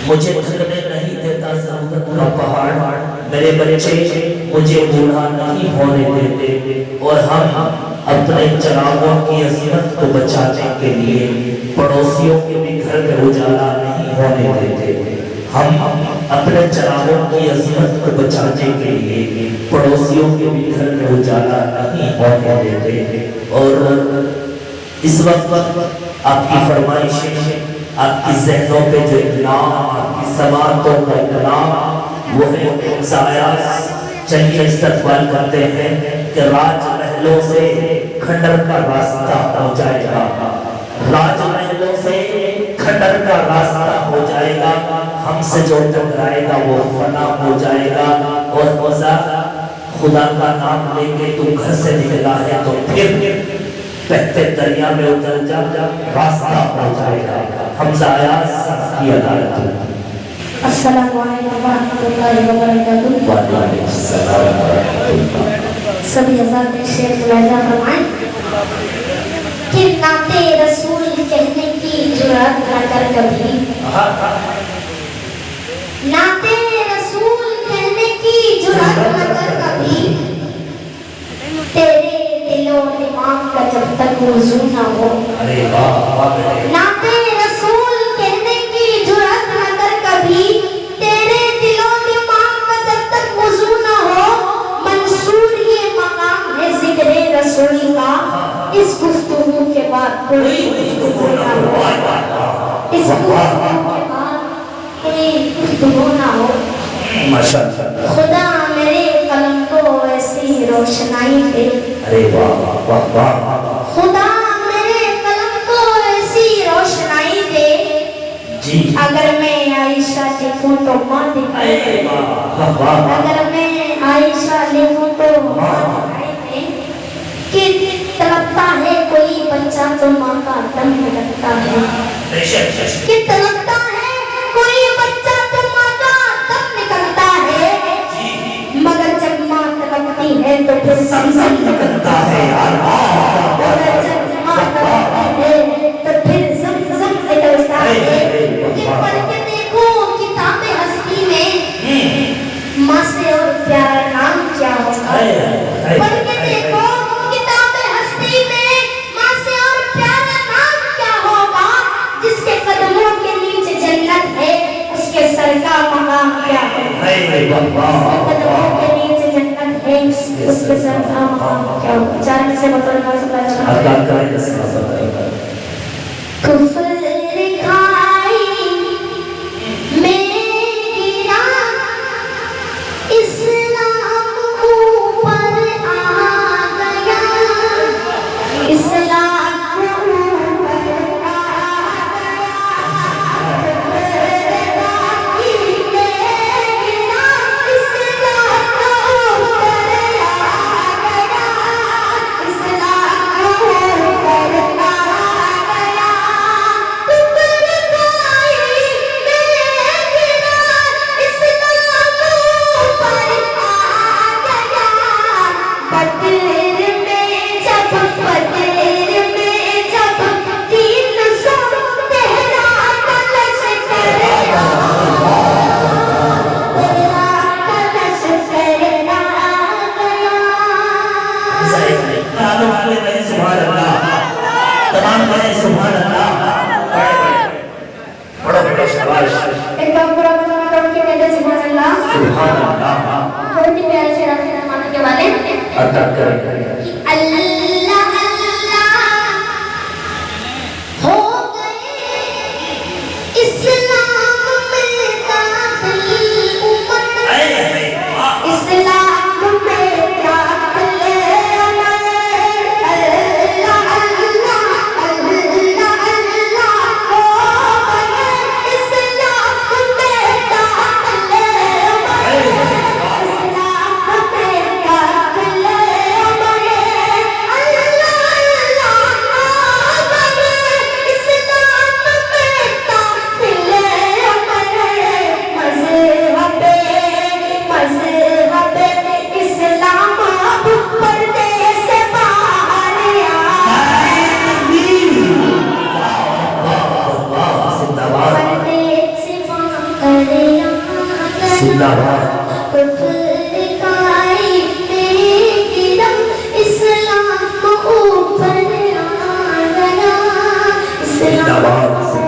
مجھے تھکنے نہیں دیتا ضرورت کا پہاڑ، میرے بچے مجھے بوڑھا نہیں ہونے دیتے، اور ہم اپنے چراغوں کی عظمت کو بچانے کے لیے پڑوسیوں کے بھی گھر میں اجالا نہیں ہونے دیتے۔ ہم اپنے چراغوں کی عظمت کو بچانے کے لیے پڑوسیوں کے بھی گھر میں اجالا نہیں ہونے دیتے۔ اور اس وقت آپ کی فرمائشیں، آپ کی ذہنوں پہ جو اقلام، آپ کی سماعتوں کا اقلام، وہ ہے زائرات۔ چلیے استقبال کرتے ہیں کہ راج محلوں سے کھنڈر کا راستہ ہو جائے گا، راج محلوں سے کھنڈر کا راستہ ہو جائے گا، ہم سے جو ٹکرائے گا وہ فنا ہو جائے گا۔ اور خدا کا نام لے کے تو گھر سے نکلا ہے تو پھر بہتے دریا میں اتر جا، راستہ ہو جائے گا۔ حمزہ آیات سب کی عدالت۔ السلام علیکم ورحمۃ اللہ وبرکاتہ۔ وعلیکم السلام ورحمۃ اللہ۔ سبھی حضرات شیخ ملاحظہ فرمائیں کہ نعت رسول کہنے کی جرأت نہ کر کبھی، نعت رسول کہنے کی جرأت نہ کر کبھی، تیرے دل و دماغ کا جب تک وضو نہ ہو۔ نعت رسول کہنے کی جرأت نہ کر کبھی، تیرے دل و دماغ کا جب تک وضو نہ ہو۔ منصور یہ مقام ہے ذکر رسول کا، اس گفتگو کے بعد کوئی گفتگو نہ ہو، اس گفتگو کے بعد کوئی گفتگو نہ ہو۔ خدا میرے قلم کو ایسی روشنائی دے، خدا میرے قلم کو ایسی روشنائی دے، اگر میں عائشہ لکھوں تو ماں دکھائی دے، اگر میں عائشہ لکھوں تو ماں دکھائی دے، کہ تڑپتا ہے کوئی بچہ تو ماں کا دم لگتا ہے، کہ تڑپتا ہے کوئی بچہ تو ماں کا دم نکلتا ہے، مگر جب ماں تڑپتی ہے تو پھر زمزم نکلتا ہے، مگر جب ماں تڑپتی ہے تو پھر زمزم نکلتا ہے۔ کہ پڑھ کے دیکھو کتاب ہستی میں ماں سے اور پیارا نام کیا ہوگا، پڑھ کے دیکھو کتاب ہستی میں ماں سے اور پیارا نام کیا ہوگا، جس کے قدموں کے نیچے جنت ہے اس کے سر کا مقام کیا ہوگا، جس کے قدموں کے نیچے جنت ہے اس کے سر کا مقام کیا ہوگا۔ چاہنے سے بطور اللہ صلی اللہ علیہ وسلم کفر کھائی میں گرا، اسلام اوپر آ گیا، اسلام اوپر آ گیا، میں گرا، اسلام اوپر آ گیا، اسلام اوپر آ گیا، کفر کھائی میں گرا، اسلام اوپر آ گیا، بدر میں جب تین سو تیرا لشکر سبحان اللہ، تمام کہیں سبحان اللہ، بڑا شاباش، ایک بار پورا مجمع کرو کہ کہتے سبحان اللہ، سبحان اللہ، بہت ہی پیارے شعر آپ کے زمانے کے والے عطا کرے کہ اللہ اللہ ہو گئے اسلام میں داخل امت، اسلام میں داخل امت، اللہ اللہ اللہ اللہ ہو گئے اسلام میں داخل امت، اسلام میں داخل امت، زندہ باد اسلام کو اوپر آ گیا، زندہ باد